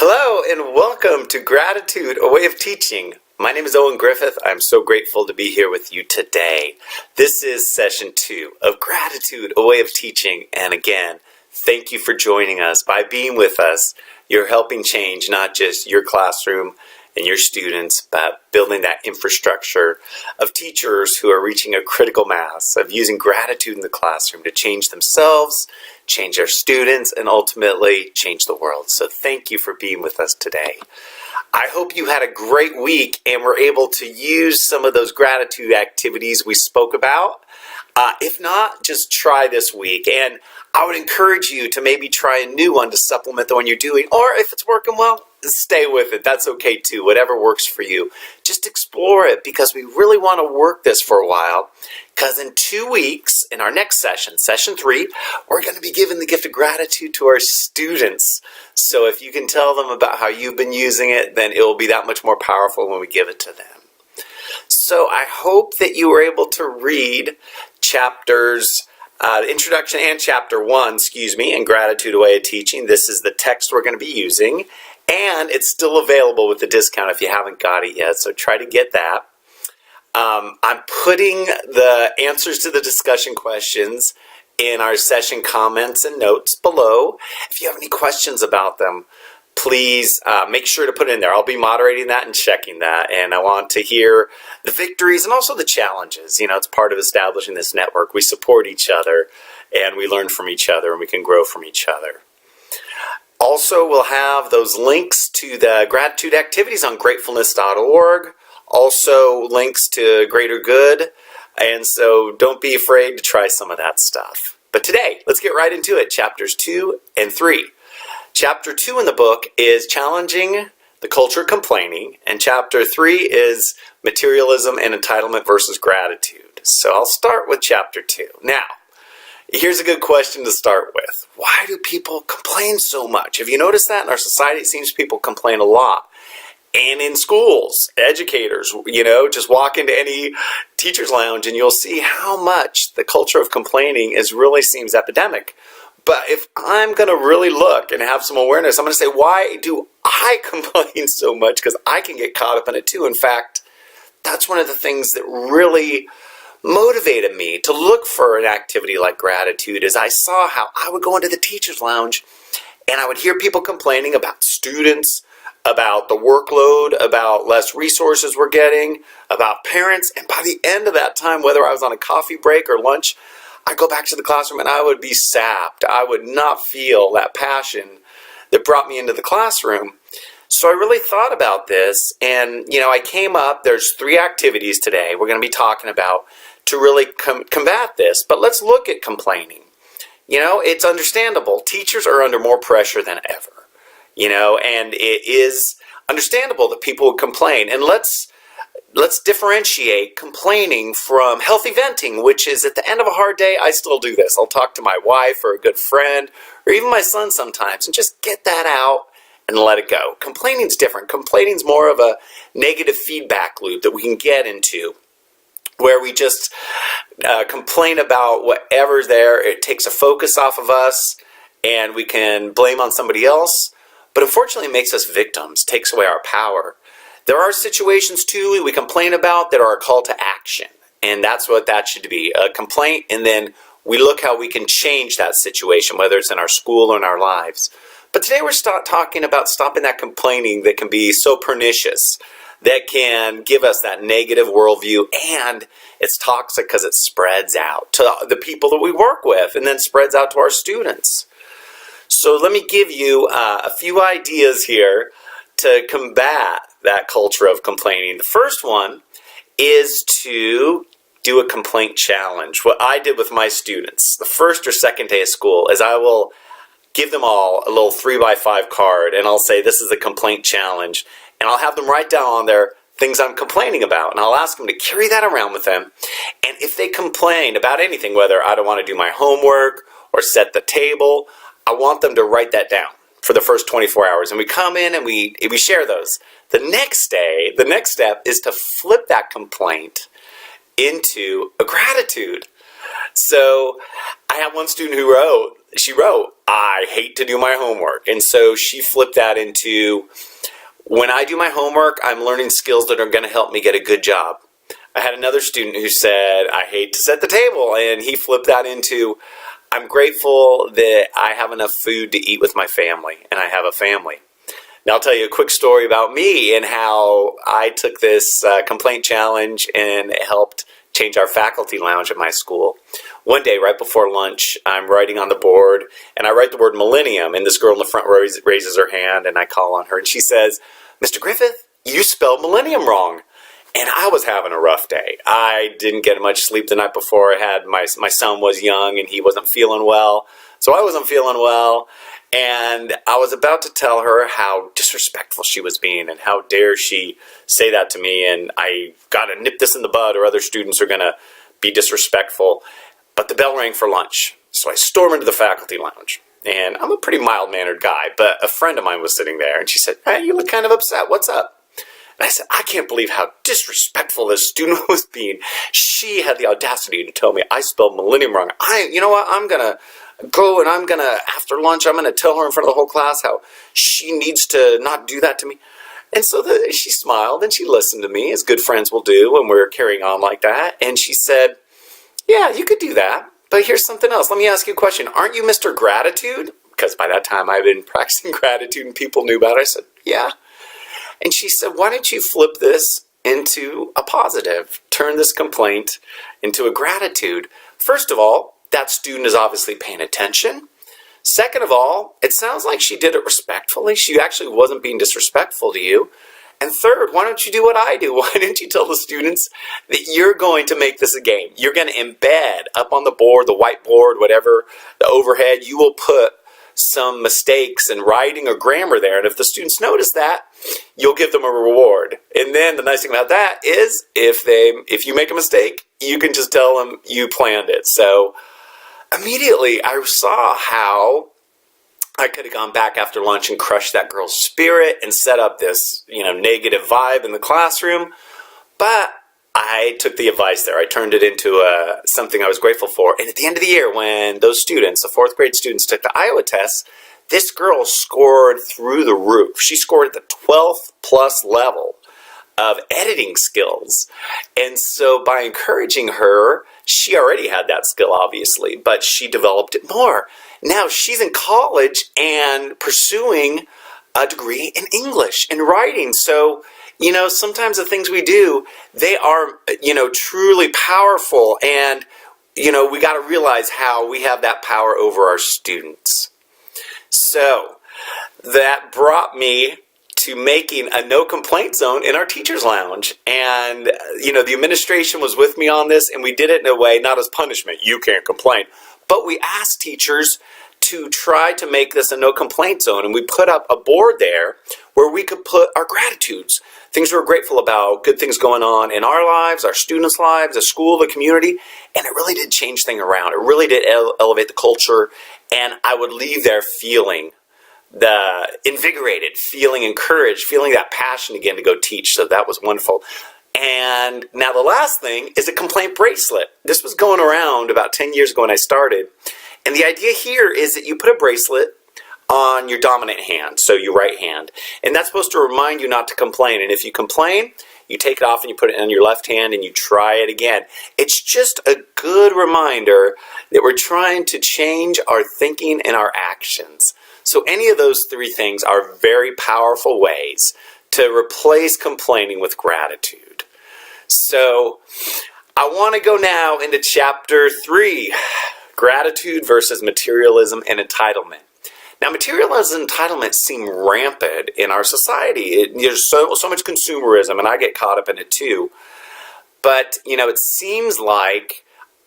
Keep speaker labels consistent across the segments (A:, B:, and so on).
A: Hello and welcome to Gratitude, a Way of Teaching. My name is Owen Griffith. I'm so grateful to be here with you today. This is session 2 of Gratitude, a Way of Teaching. And again, thank you for joining us. By being with us, you're helping change not just your classroom and your students, but building that infrastructure of teachers who are reaching a critical mass of using gratitude in the classroom to change themselves, change their students, and ultimately change the world. So thank you for being with us today. I hope you had a great week and were able to use some of those gratitude activities we spoke about. If not, just try this week. And I would encourage you to maybe try a new one to supplement the one you're doing. Or if it's working well, stay with it. That's okay too. Whatever works for you. Just explore it because we really want to work this for a while. Because in 2 weeks, in our next session, session 3, we're going to be giving the gift of gratitude to our students. So if you can tell them about how you've been using it, then it will be that much more powerful when we give it to them. So I hope that you were able to read chapters, the introduction and chapter 1, in Gratitude, a Way of Teaching. This is the text we're going to be using, and it's still available with the discount if you haven't got it yet, so try to get that. I'm putting the answers to the discussion questions in our session comments and notes below. If you have any questions about them, please make sure to put it in there. I'll be moderating that and checking that, and I want to hear the victories and also the challenges. You know, it's part of establishing this network. We support each other, and we learn from each other, and we can grow from each other. Also, we'll have those links to the gratitude activities on gratefulness.org. Also, links to Greater Good, and so don't be afraid to try some of that stuff. But today, let's get right into it, chapters 2 and 3. Chapter 2 in the book is Challenging the Culture of Complaining, and chapter 3 is Materialism and Entitlement versus Gratitude. So I'll start with chapter 2. Now, here's a good question to start with. Why do people complain so much? Have you noticed that in our society? It seems people complain a lot. And in schools, educators, just walk into any teacher's lounge and you'll see how much the culture of complaining really seems epidemic. But if I'm going to really look and have some awareness, I'm going to say, why do I complain so much? Because I can get caught up in it too. In fact, that's one of the things that really motivated me to look for an activity like gratitude is I saw how I would go into the teacher's lounge and I would hear people complaining about students, about the workload, about less resources we're getting, about parents. And by the end of that time, whether I was on a coffee break or lunch, I'd go back to the classroom and I would be sapped. I would not feel that passion that brought me into the classroom. So I really thought about this and, I came up, there's 3 activities today we're going to be talking about to really combat this. But let's look at complaining. It's understandable. Teachers are under more pressure than ever. And it is understandable that people would complain. And let's differentiate complaining from healthy venting, which is at the end of a hard day, I still do this. I'll talk to my wife or a good friend or even my son sometimes and just get that out and let it go. Complaining's different. Complaining's more of a negative feedback loop that we can get into where we just complain about whatever's there. It takes a focus off of us and we can blame on somebody else. But unfortunately, it makes us victims, takes away our power. There are situations, too, we complain about that are a call to action. And that's what that should be, a complaint. And then we look how we can change that situation, whether it's in our school or in our lives. But today we're talking about stopping that complaining that can be so pernicious, that can give us that negative worldview. And it's toxic because it spreads out to the people that we work with and then spreads out to our students. So let me give you a few ideas here to combat that culture of complaining. The first one is to do a complaint challenge. What I did with my students the first or second day of school is I will give them all a little 3x5 card and I'll say this is a complaint challenge and I'll have them write down on there things I'm complaining about and I'll ask them to carry that around with them. And if they complain about anything, whether I don't want to do my homework or set the table, I want them to write that down for the first 24 hours. And we come in and we share those. The next day, the next step is to flip that complaint into a gratitude. So I have one student who wrote, she wrote, I hate to do my homework. And so she flipped that into, when I do my homework, I'm learning skills that are going to help me get a good job. I had another student who said, I hate to set the table. And he flipped that into, I'm grateful that I have enough food to eat with my family, and I have a family. Now I'll tell you a quick story about me and how I took this complaint challenge and it helped change our faculty lounge at my school. One day, right before lunch, I'm writing on the board, and I write the word millennium, and this girl in the front raises her hand, and I call on her, and she says, Mr. Griffith, you spelled millennium wrong. And I was having a rough day. I didn't get much sleep the night before. I had my son was young, and he wasn't feeling well, so I wasn't feeling well. And I was about to tell her how disrespectful she was being and how dare she say that to me, and I got to nip this in the bud or other students are going to be disrespectful. But the bell rang for lunch, so I storm into the faculty lounge. And I'm a pretty mild-mannered guy, but a friend of mine was sitting there, and she said, hey, you look kind of upset. What's up? And I said, I can't believe how disrespectful this student was being. She had the audacity to tell me I spelled millennium wrong. You know what, I'm going to go and after lunch, I'm going to tell her in front of the whole class how she needs to not do that to me. And so she smiled and she listened to me, as good friends will do when we're carrying on like that. And she said, yeah, you could do that, but here's something else. Let me ask you a question. Aren't you Mr. Gratitude? Because by that time I've been practicing gratitude and people knew about it. I said, yeah. And she said, why don't you flip this into a positive? Turn this complaint into a gratitude. First of all, that student is obviously paying attention. Second of all, it sounds like she did it respectfully. She actually wasn't being disrespectful to you. And third, why don't you do what I do? Why don't you tell the students that you're going to make this a game? You're going to embed up on the board, the whiteboard, whatever, the overhead, you will put some mistakes in writing or grammar there. And if the students notice that, you'll give them a reward. And then the nice thing about that is if you make a mistake, you can just tell them you planned it. So immediately I saw how I could have gone back after lunch and crushed that girl's spirit and set up this, negative vibe in the classroom. But I took the advice there. I turned it into something I was grateful for. And at the end of the year, when those students, the 4th grade students, took the Iowa tests, this girl scored through the roof. She scored at the 12th plus level of editing skills. And so by encouraging her, she already had that skill, obviously, but she developed it more. Now she's in college and pursuing a degree in English and writing. So sometimes the things we do, they are, truly powerful. And, we got to realize how we have that power over our students. So that brought me to making a no complaint zone in our teacher's lounge. And, the administration was with me on this, and we did it in a way, not as punishment, you can't complain, but we asked teachers to try to make this a no complaint zone. And we put up a board there where we could put our gratitudes, things we're grateful about, good things going on in our lives, our students' lives, the school, the community. And it really did change things around. It really did elevate the culture. And I would leave there feeling invigorated, feeling encouraged, feeling that passion again to go teach. So that was wonderful. And now the last thing is a complaint bracelet. This was going around about 10 years ago when I started. And the idea here is that you put a bracelet on your dominant hand, so your right hand. And that's supposed to remind you not to complain. And if you complain, you take it off and you put it on your left hand and you try it again. It's just a good reminder that we're trying to change our thinking and our actions. So any of those 3 things are very powerful ways to replace complaining with gratitude. So I want to go now into chapter 3, gratitude versus materialism and entitlement. Now, materialism and entitlement seem rampant in our society. There's so much consumerism, and I get caught up in it too. But, it seems like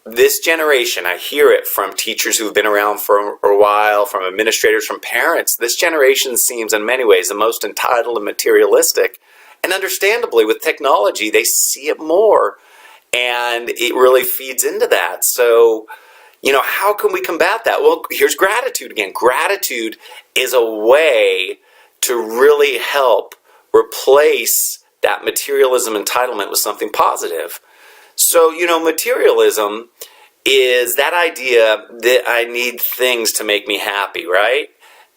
A: this generation, I hear it from teachers who've been around for a while, from administrators, from parents, this generation seems in many ways the most entitled and materialistic. And understandably, with technology, they see it more. And it really feeds into that. So, how can we combat that? Well, here's gratitude again. Gratitude is a way to really help replace that materialism entitlement with something positive. So, materialism is that idea that I need things to make me happy, right?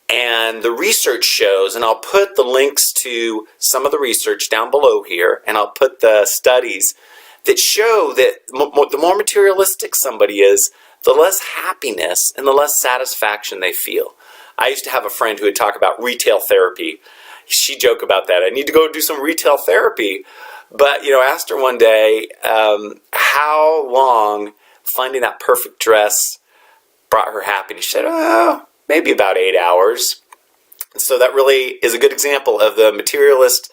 A: And the research shows, and I'll put the links to some of the research down below here, and I'll put the studies that show that the more materialistic somebody is, the less happiness and the less satisfaction they feel. I used to have a friend who would talk about retail therapy. She'd joke about that. I need to go do some retail therapy. But, I asked her one day how long finding that perfect dress brought her happiness. She said, oh, maybe about 8 hours. So that really is a good example of the materialist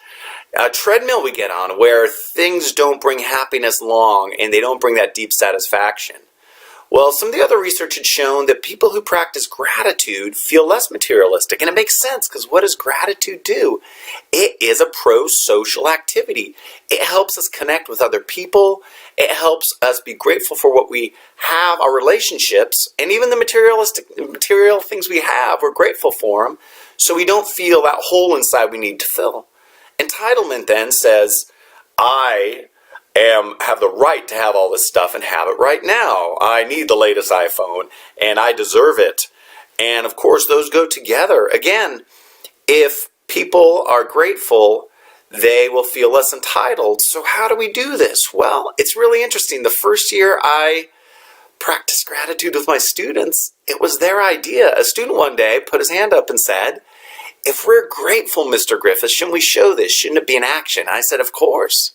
A: treadmill we get on, where things don't bring happiness long and they don't bring that deep satisfaction. Well, some of the other research had shown that people who practice gratitude feel less materialistic. And it makes sense, because what does gratitude do? It is a pro-social activity. It helps us connect with other people. It helps us be grateful for what we have, our relationships, and even the material things we have, we're grateful for them, so we don't feel that hole inside we need to fill. Entitlement then says, I have the right to have all this stuff and have it right now. I need the latest iPhone and I deserve it. And of course, those go together. Again, if people are grateful, they will feel less entitled. So how do we do this? Well, it's really interesting. The first year I practiced gratitude with my students, it was their idea. A student one day put his hand up and said, if we're grateful, Mr. Griffith, shouldn't we show this? Shouldn't it be an action? I said, of course.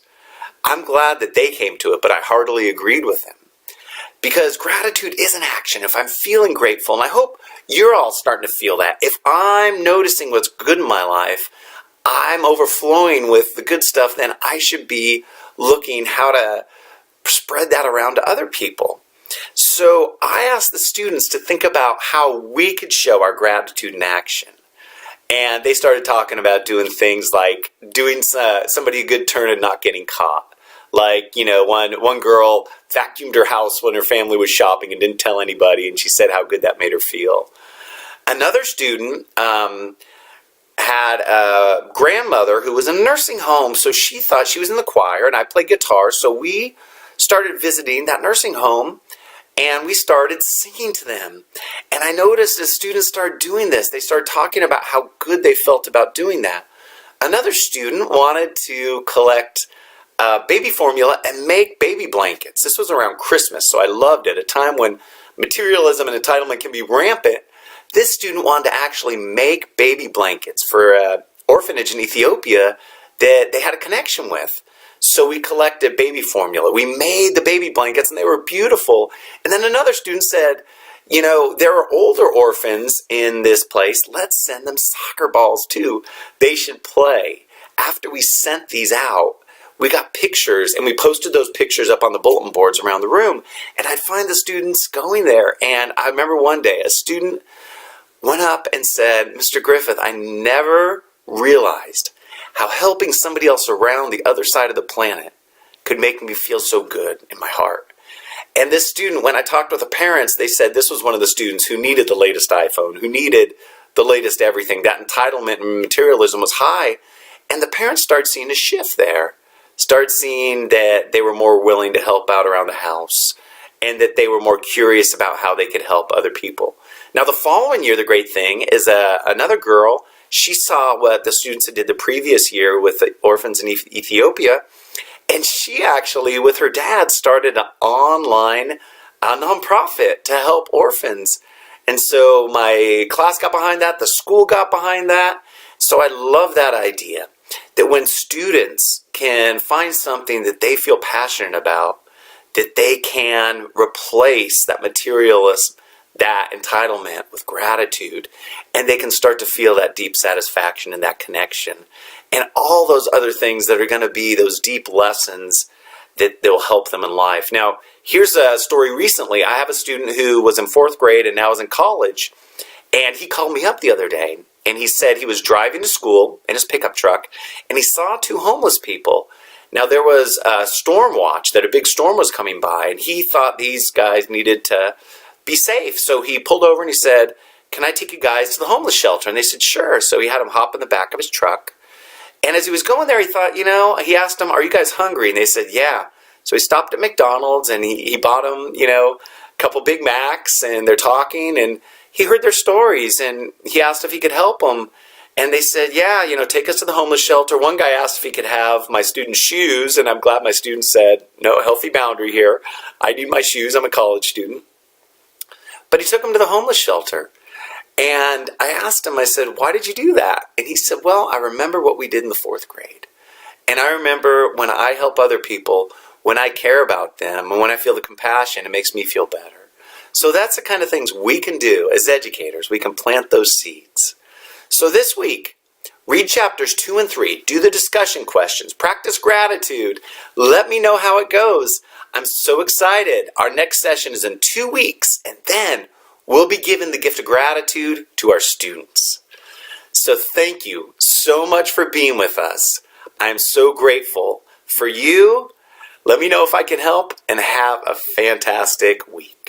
A: I'm glad that they came to it, but I heartily agreed with them. Because gratitude is an action. If I'm feeling grateful, and I hope you're all starting to feel that, if I'm noticing what's good in my life, I'm overflowing with the good stuff, then I should be looking how to spread that around to other people. So I asked the students to think about how we could show our gratitude in action. And they started talking about doing things like doing somebody a good turn and not getting caught. Like, one girl vacuumed her house when her family was shopping and didn't tell anybody, and she said how good that made her feel. Another student had a grandmother who was in a nursing home, so she thought she was in the choir, and I played guitar, so we started visiting that nursing home, and we started singing to them. And I noticed as students started doing this, they started talking about how good they felt about doing that. Another student wanted to collect baby formula and make baby blankets. This was around Christmas, so I loved it. A time when materialism and entitlement can be rampant. This student wanted to actually make baby blankets for an orphanage in Ethiopia that they had a connection with. So we collected baby formula. We made the baby blankets, and they were beautiful. And then another student said, there are older orphans in this place. Let's send them soccer balls too. They should play. After we sent these out, we got pictures, and we posted those pictures up on the bulletin boards around the room. And I'd find the students going there. And I remember one day a student went up and said, Mr. Griffith, I never realized how helping somebody else around the other side of the planet could make me feel so good in my heart. And this student, when I talked with the parents, they said this was one of the students who needed the latest iPhone, who needed the latest everything. That entitlement and materialism was high. And the parents started seeing a shift there. Start seeing that they were more willing to help out around the house, and that they were more curious about how they could help other people. Now, the following year, the great thing is another girl, she saw what the students had did the previous year with the orphans in Ethiopia, and she actually, with her dad, started an online nonprofit to help orphans. And so my class got behind that, the school got behind that. So I love that idea, that when students can find something that they feel passionate about, that they can replace that materialism, that entitlement with gratitude, and they can start to feel that deep satisfaction and that connection, and all those other things that are going to be those deep lessons that will help them in life. Now, here's a story recently. I have a student who was in 4th grade and now is in college, and he called me up the other day. And he said he was driving to school in his pickup truck, and he saw 2 homeless people. Now, there was a storm watch, that a big storm was coming by, and he thought these guys needed to be safe. So he pulled over and he said, can I take you guys to the homeless shelter? And they said, sure. So he had them hop in the back of his truck. And as he was going there, he thought, he asked them, are you guys hungry? And they said, yeah. So he stopped at McDonald's, and he bought them, couple Big Macs, and they're talking, and he heard their stories, and he asked if he could help them. And they said, yeah, take us to the homeless shelter. One guy asked if he could have my student's shoes, and I'm glad my student said, no, healthy boundary here. I need my shoes. I'm a college student. But he took him to the homeless shelter. And I asked him, I said, why did you do that? And he said, well, I remember what we did in the 4th grade. And I remember when I help other people, when I care about them, and when I feel the compassion, it makes me feel better. So that's the kind of things we can do as educators. We can plant those seeds. So this week, read chapters 2 and 3, do the discussion questions, practice gratitude. Let me know how it goes. I'm so excited. Our next session is in 2 weeks, and then we'll be giving the gift of gratitude to our students. So thank you so much for being with us. I'm so grateful for you. Let me know if I can help, and have a fantastic week.